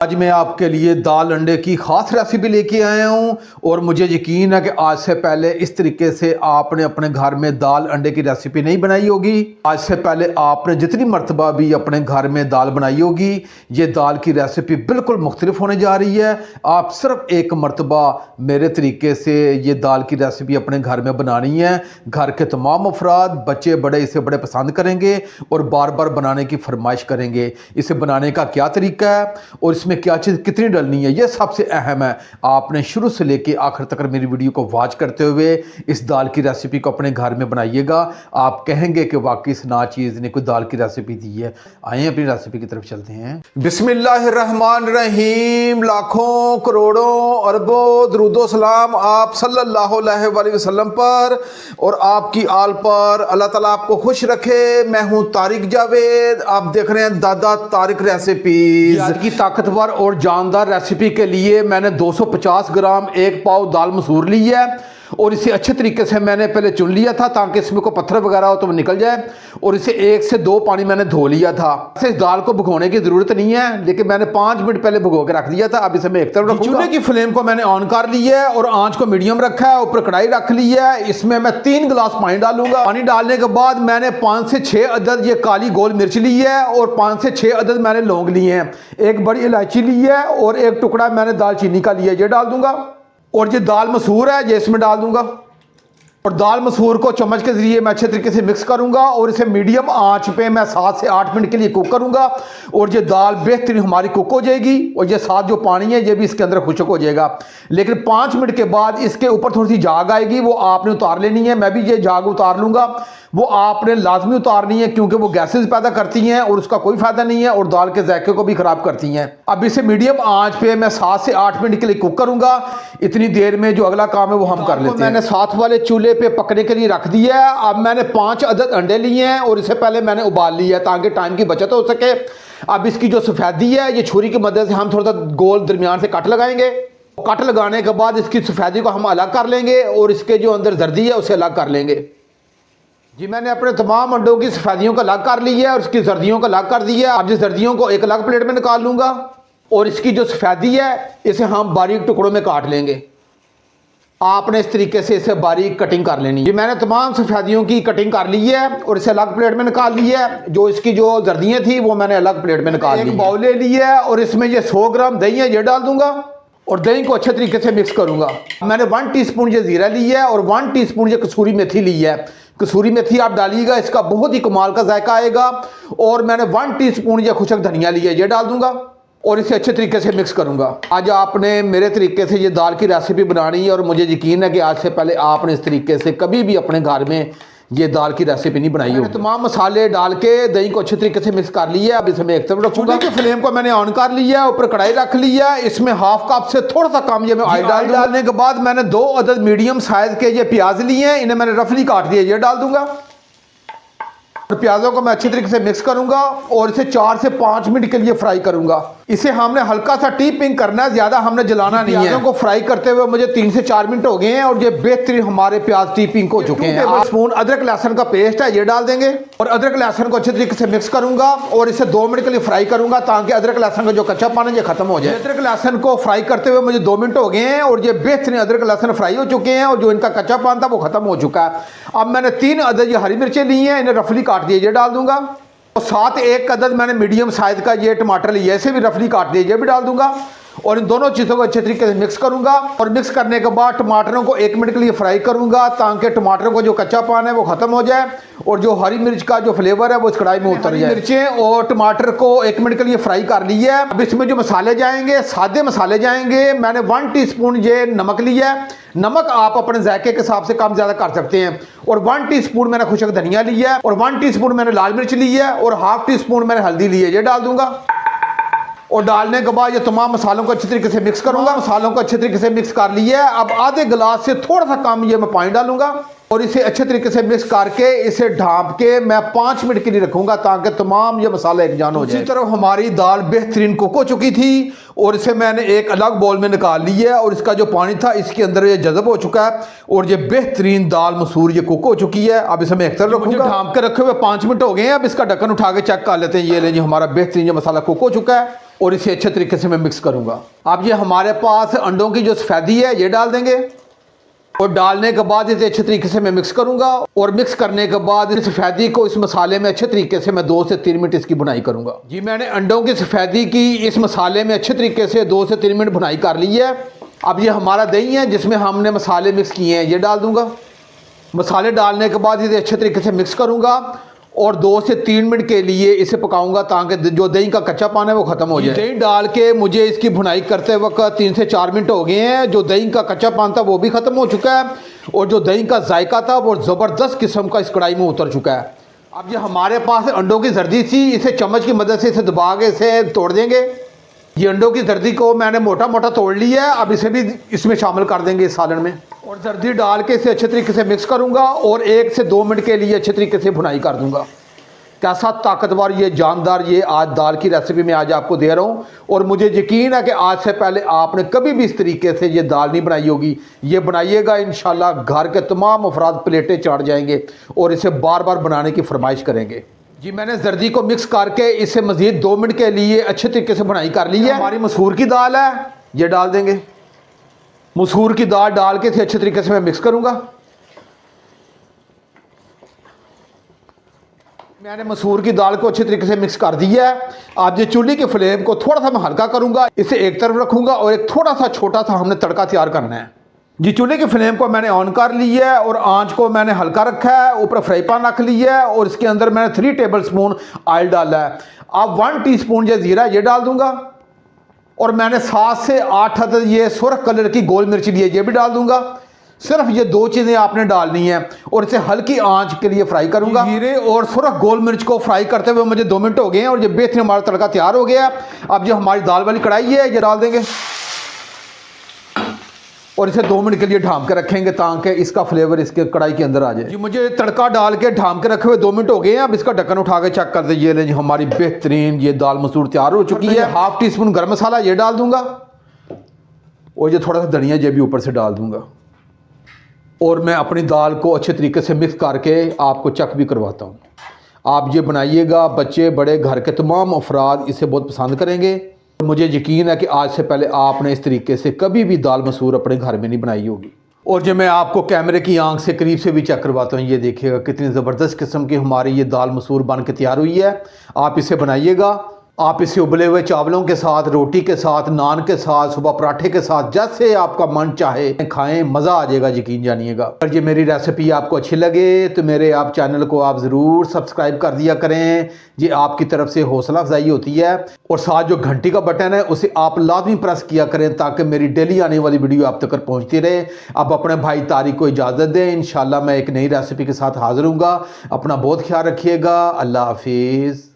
आज मैं आपके लिए दाल अंडे की ख़ास रेसिपी लेके आया हूँ और मुझे यकीन है कि आज से पहले इस तरीके से आपने अपने घर में दाल अंडे की रेसिपी नहीं बनाई होगी। आज से पहले आपने जितनी मर्तबा भी अपने घर में दाल बनाई होगी, ये दाल की रेसिपी बिल्कुल मुख्तलिफ होने जा रही है। आप सिर्फ एक मर्तबा मेरे तरीके से ये दाल की रेसिपी अपने घर में बनानी है। घर के तमाम अफराद, बच्चे बड़े इसे बड़े पसंद करेंगे और बार बार बनाने की फरमाइश करेंगे। इसे बनाने का क्या तरीका है और इसमें क्या चीज़ कितनी डलनी है, यह सबसे अहम है। आपने शुरू से लेके आखिर तक मेरी वीडियो को वॉच करते हुए इस दाल की रेसिपी को अपने घर में बनाइएगा। आप कहेंगे कि वाकई इस ना चीज़ ने कोई दाल की रेसिपी दी है। आइए अपनी रेसिपी की तरफ चलते हैं। बिस्मिल्लाहिर्रहमानिर्रहीम। लाखों करोड़ों अरबों दरूदो सलाम आप सल्लल्लाहु अलैहि वसल्लम पर और आपकी आल पर। अल्लाह ताला आपको खुश रखे। मैं हूं तारिक जावेद, आप देख रहे हैं दादा तारिक रेसिपीज। आज की ताकतवर और जानदार रेसिपी के लिए मैंने 250 ग्राम एक पाव दाल मसूर ली है और इसे अच्छे तरीके से मैंने पहले चुन लिया था ताकि इसमें कोई पत्थर वगैरह हो तो वो निकल जाए, और इसे 1 से 2 पानी मैंने धो लिया था। इस दाल को भिगोने की ज़रूरत नहीं है, लेकिन मैंने 5 मिनट पहले भिगो के रख दिया था। अब इसे मैं एक तरफ रखूंगा। चूल्हे की फ्लेम को मैंने ऑन कर ली है और आंच को मीडियम रखा है। ऊपर कढ़ाई रख ली है, इसमें मैं 3 गिलास पानी डालूंगा। पानी डालने के बाद मैंने 5 से 6 अदद ये काली गोल मिर्च ली है और 5 से 6 अदद मैंने लौंग लिए हैं। एक बड़ी इलायची ली है और एक टुकड़ा मैंने दालचीनी का लिया, ये डाल दूंगा। और ये दाल मसूर है, ये इसमें डाल दूंगा और दाल मसूर को चम्मच के जरिए मैं अच्छे तरीके से मिक्स करूंगा और इसे मीडियम आंच पे मैं 7 से 8 मिनट के लिए कुक करूंगा और ये दाल बेहतरीन हमारी कुक हो जाएगी और ये साथ जो पानी है ये भी इसके अंदर खुश्क हो जाएगा। लेकिन 5 मिनट के बाद इसके ऊपर थोड़ी सी झाग आएगी, वो आपने उतार लेनी है। मैं भी ये झाग उतार लूंगा, वो आपने लाजमी उतारनी है क्योंकि वो गैसेस पैदा करती हैं और उसका कोई फायदा नहीं है और दाल के जायके को भी खराब करती हैं। अब इसे मीडियम आंच पे मैं 7 से 8 मिनट के लिए कुक करूंगा। इतनी देर में जो अगला काम है वो हम कर लेते हैं। मैंने साथ वाले चूल्हे पे पकने के लिए रख दिया है। अब मैंने 5 अदद अंडे लिए हैं और इसे पहले मैंने उबाल लिया है ताकि टाइम की बचत हो सके। अब इसकी जो सफ़ेदी है ये छुरी की मदद से हम थोड़ा सा गोल दरमियान से कट लगाएंगे। कट लगाने के बाद इसकी सफ़ेदी को हम अलग कर लेंगे और इसके जो अंदर जर्दी है उसे अलग कर लेंगे। जी मैंने अपने तमाम अंडों की सफ़ेदियों को अलग कर ली है और इसकी जर्दियों को अलग कर दिया है। अब इस जर्दियों को एक अलग प्लेट में निकाल लूँगा और इसकी जो सफ़ेदी है इसे हम बारीक टुकड़ों में काट लेंगे। आपने इस तरीके से इसे बारीक कटिंग कर लेनी है। मैंने तमाम सफ़ेदियों की कटिंग कर ली है और इसे अलग प्लेट में निकाल ली है। जो इसकी जो जर्दियाँ थी वो मैंने अलग प्लेट में निकाल ली। एक बाउल ले लिया है और इसमें ये 100 ग्राम दही है, ये डाल दूंगा और दही को अच्छे तरीके से मिक्स करूंगा। मैंने 1 टीस्पून ये ज़ीरा ली है और 1 टीस्पून ये कसूरी मेथी ली है। कसूरी मेथी आप डालिएगा, इसका बहुत ही कमाल का जायका आएगा। और मैंने 1 टीस्पून ये खुशक धनिया लिया है, ये डाल दूंगा और इसे अच्छे तरीके से मिक्स करूंगा। आज आपने मेरे तरीके से ये दाल की रेसिपी बनानी है और मुझे यकीन है कि आज से पहले आपने इस तरीके से कभी भी अपने घर में ये दाल की रेसिपी नहीं बनाई होगी। तमाम मसाले डाल के दही को अच्छे तरीके से मिक्स कर लिया। अब इसे मैं एक तरफ रखूंगा। चूल्हे की फ्लेम को मैंने ऑन कर लिया, ऊपर कढ़ाई रख लिया। इसमें हाफ कप से थोड़ा सा कम ये मैं ऑयल डालने के बाद मैंने 2 अदद मीडियम साइज के ये प्याज लिए हैं, इन्हें मैंने रफली काट दिया, ये डाल दूंगा। प्याजों को मैं अच्छे तरीके से मिक्स करूंगा और इसे 4 से 5 मिनट के लिए फ्राई करूंगा। इसे हमने हल्का सा टी पिंक करना है, ज्यादा हमने जलाना नहीं है। प्याजों को फ्राई करते हुए मुझे 3 से 4 मिनट हो गए हैं और ये बेहतरीन हमारे प्याज टी पिंक हो चुके हैं। 1 स्पून अदरक लहसुन का पेस्ट है, ये डाल देंगे और अदरक लहसुन को अच्छे तरीके से मिक्स करूंगा और इसे 2 मिनट के लिए फ्राई करूंगा ताकि अदरक लहसुन का जो कच्चापन है ये खत्म हो जाए। अदरक लहसुन को फ्राई करते हुए मुझे 2 मिनट हो गए हैं और ये बेहतरीन अदरक लहसुन फ्राई हो चुके हैं और जो इनका कच्चापन था वो खत्म हो चुका है। अब मैंने 3 अदद ये हरी मिर्चें ली हैं, इन्हें रफली काट दिए, ये डाल दूंगा। और साथ एक अदद मैंने मीडियम साइज का ये टमाटर लिया, इसे भी रफली काट दिया, ये भी डाल दूंगा और इन दोनों चीज़ों को अच्छे तरीके से मिक्स करूंगा। और मिक्स करने के बाद टमाटरों को 1 मिनट के लिए फ्राई करूंगा ताकि टमाटरों को जो कच्चापन है वो खत्म हो जाए और जो हरी मिर्च का जो फ्लेवर है वो इस कढ़ाई में उतर जाए। मिर्चें और टमाटर को 1 मिनट के लिए फ्राई कर लिया है। अब इसमें जो मसाले जाएंगे सादे मसाले जाएंगे। मैंने 1 टीस्पून ये नमक लिया है, नमक आप अपने जायके के हिसाब से कम ज़्यादा कर सकते हैं। और 1 टीस्पून मैंने खुशक धनिया लिया है और 1 टीस्पून मैंने लाल मिर्च ली है और ½ टीस्पून मैंने हल्दी ली है, ये डाल दूंगा। और डालने के बाद ये तमाम मसालों को अच्छे तरीके से मिक्स करूंगा। मसालों को अच्छे तरीके से मिक्स कर लिया है। अब आधे गिलास से थोड़ा सा कम ये मैं पानी डालूंगा और इसे अच्छे तरीके से मिक्स करके इसे ढांप के मैं 5 मिनट के लिए रखूंगा ताकि तमाम ये मसाला एक जान हो जाए। इसी तरफ हमारी दाल बेहतरीन कुक हो चुकी थी और इसे मैंने एक अलग बाउल में निकाल ली है और इसका जो पानी था इसके अंदर ये जज़ब हो चुका है और ये बेहतरीन दाल मसूर ये कुक हो चुकी है। अब इसे मैं एक तरफ रखूंगा। ढांप के रखे हुए 5 मिनट हो गए हैं। अब इसका ढक्कन उठा के चेक कर लेते हैं। ये ले जी हमारा बेहतरीन ये मसाला कुक हो चुका है और इसे अच्छे तरीके से मैं मिक्स करूंगा। अब ये हमारे पास अंडों की जो सफेदी है ये डाल देंगे और डालने के बाद इसे अच्छे तरीके से मैं मिक्स करूंगा और मिक्स करने के बाद इस सफेदी को इस मसाले में अच्छे तरीके से मैं 2 से 3 मिनट इसकी भुनाई करूंगा। जी मैंने अंडों की सफेदी की इस मसाले में अच्छे तरीके से 2 से 3 मिनट भुनाई कर ली है। अब ये हमारा दही है जिसमें हमने मसाले मिक्स किए हैं ये डाल दूंगा। मसाले डालने के बाद इसे अच्छे तरीके से मिक्स करूंगा और 2 से 3 मिनट के लिए इसे पकाऊंगा ताकि जो दही का कच्चा पान है वो खत्म हो जाए। दही डाल के मुझे इसकी भुनाई करते वक्त 3 से 4 मिनट हो गए हैं। जो दही का कच्चा पान था वो भी खत्म हो चुका है और जो दही का जायका था वो ज़बरदस्त किस्म का इस कढ़ाई में उतर चुका है। अब ये हमारे पास अंडों की जर्दी थी, इसे चम्मच की मदद से इसे दबा के इसे तोड़ देंगे। ये अंडों की जर्दी को मैंने मोटा मोटा तोड़ लिया है। अब इसे भी इसमें शामिल कर देंगे इस सालन में और जर्दी डाल के इसे अच्छे तरीके से मिक्स करूंगा और 1 से 2 मिनट के लिए अच्छे तरीके से भुनाई कर दूंगा। कैसा ताकतवर ये जानदार ये आज दाल की रेसिपी मैं आज आपको दे रहा हूँ और मुझे यकीन है कि आज से पहले आपने कभी भी इस तरीके से ये दाल नहीं बनाई होगी। ये बनाइएगा, इंशाल्लाह घर के तमाम अफराद प्लेटें चाट जाएंगे और इसे बार बार बनाने की फरमाइश करेंगे। जी मैंने जर्दी को मिक्स करके इसे मज़ीद 2 मिनट के लिए अच्छे तरीके से भुनाई कर ली है। हमारी मसूर की दाल है ये डाल देंगे। मसूर की दाल डाल के इसे अच्छे तरीके से मैं मिक्स करूँगा। मैंने मसूर की दाल को अच्छे तरीके से मिक्स कर दिया है। अब ये चूल्हे के फ्लेम को थोड़ा सा मैं हल्का करूँगा, इसे एक तरफ रखूँगा और एक थोड़ा सा छोटा सा हमने तड़का तैयार करना है। जी चूल्हे के फ्लेम को मैंने ऑन कर लिया है और आंच को मैंने हल्का रखा है। ऊपर फ्राई पैन रख लिया है और इसके अंदर मैंने 3 टेबल स्पून ऑयल डाला है। अब 1 टीस्पून ये ज़ीरा ये डाल दूंगा और मैंने 7 से 8 अदद ये सुर्ख कलर की गोल मिर्च ली है ये भी डाल दूंगा। सिर्फ ये 2 चीज़ें आपने डालनी है और इसे हल्की आंच के लिए फ्राई करूंगा। जीरे और सुर्ख गोल मिर्च को फ्राई करते हुए मुझे 2 मिनट हो गए हैं और ये बेहतरीन हमारा तड़का तैयार हो गया। अब जो हमारी दाल वाली कढ़ाई है ये डाल देंगे और इसे 2 मिनट के लिए ढांप के रखेंगे ताकि इसका फ्लेवर इसके कढ़ाई के अंदर आ जाए। जी मुझे तड़का डाल के ढांप के रखे हुए 2 मिनट हो गए हैं। अब इसका ढक्कन उठा के चेक कर दे। ये जी हमारी बेहतरीन ये दाल मसूर तैयार हो चुकी है। 1/2 टीस्पून गर्म मसाला ये डाल दूंगा और ये थोड़ा सा धनिया ये भी ऊपर से डाल दूंगा और मैं अपनी दाल को अच्छे तरीके से मिक्स करके आपको चेक भी करवाता हूँ। आप ये बनाइएगा, बच्चे बड़े घर के तमाम अफराद इसे बहुत पसंद करेंगे। मुझे यकीन है कि आज से पहले आपने इस तरीके से कभी भी दाल मसूर अपने घर में नहीं बनाई होगी। और जब मैं आपको कैमरे की आंख से करीब से भी चेक करवाता हूँ, ये देखिएगा कितनी ज़बरदस्त किस्म की हमारी ये दाल मसूर बन के तैयार हुई है। आप इसे बनाइएगा। आप इसे उबले हुए चावलों के साथ, रोटी के साथ, नान के साथ, सुबह पराठे के साथ, जैसे आपका मन चाहे खाएं, मज़ा आ जाएगा, यकीन जानिएगा। अगर ये मेरी रेसिपी आपको अच्छी लगे तो मेरे आप चैनल को आप ज़रूर सब्सक्राइब कर दिया करें। ये आपकी तरफ से हौसला अफजाई होती है और साथ जो घंटी का बटन है उसे आप लाजमी प्रेस किया करें ताकि मेरी डेली आने वाली वीडियो आप तक पहुँचती रहे। आप अपने भाई तारिक को इजाज़त दें। इंशाल्लाह मैं एक नई रेसिपी के साथ हाज़िर हूँगा। अपना बहुत ख्याल रखिएगा। अल्लाह हाफिज़।